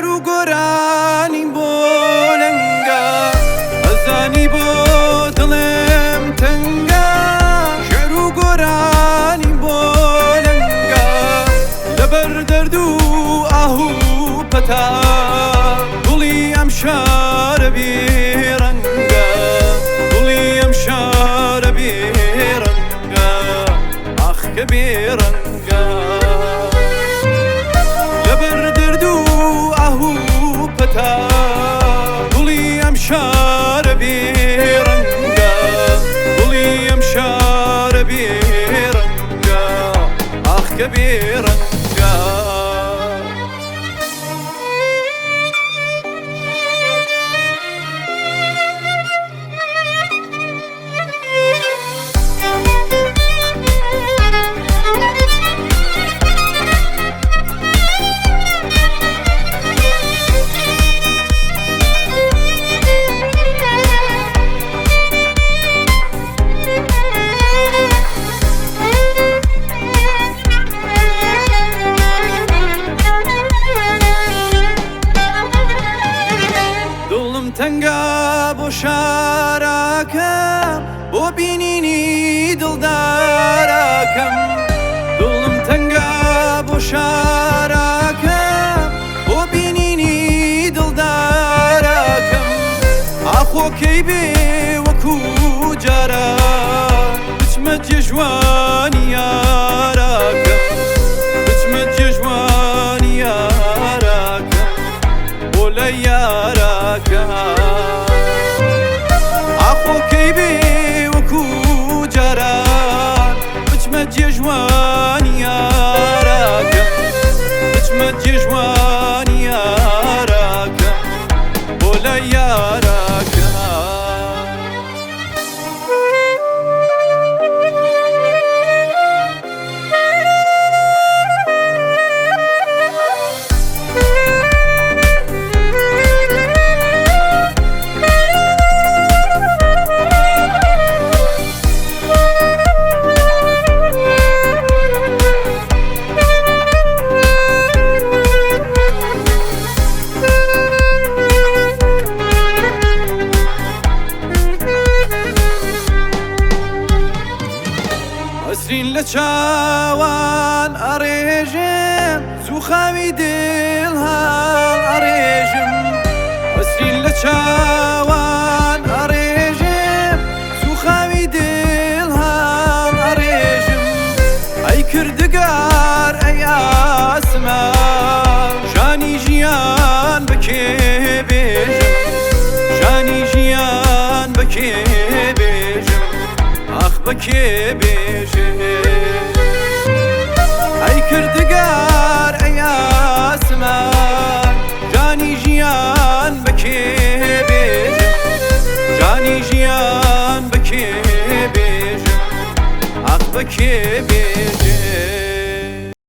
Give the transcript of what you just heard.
شعر و گۆرانی بۆ لەنگە ئەزانی بۆ دڵێم تەنگە شعر و گۆرانی بۆ لەنگە لەبەر دەرد و ئاهوو پەتا گوڵی ئەم شارە بێڕەنگە گوڵی ئەم شارە بێڕەنگە ئاخ کە بێڕەنگە گوڵی ئەم شارە بێڕەنگە گوڵی ئەم شارە بێڕەنگە ئاخ کە بێڕەنگە تەنگە بۆ شاراکەم بۆ بینینی دڵداراکەم دڵم تەنگە بۆ شاراکەم بۆ بینینی دڵداراکەم ئاخۆکەی بێ وەکو جارە بچمە جێژوانی یاراکەم بچمە جێژوانی یاراکەم بۆ لە یاراکەم ئاخۆکەی بێ وەکو جاران بچمە جێژوانی یاراکەم بچمە جێژوانی یاراکەم بۆ لە یاراکەم ئەسرین لە چاوان ئەڕێژم زووخاوی دڵ هەڵ ئەڕێژم ئەسرین لە چاوان ئەڕێژم زووخاوی دڵ هەڵ ئەڕێژم ئەی کردگار ئەی ئاسمان ژانی ژیان بەکێ بێژم ژانی ژیان بەکێ بێژم ئاخ بەکێ بێژم ئەی کردگار ئەی ئاسمان ژانی ژیان بەکێ بێژم ژانی ژیان بەکێ بێژم ئاخ بەکێ بێژم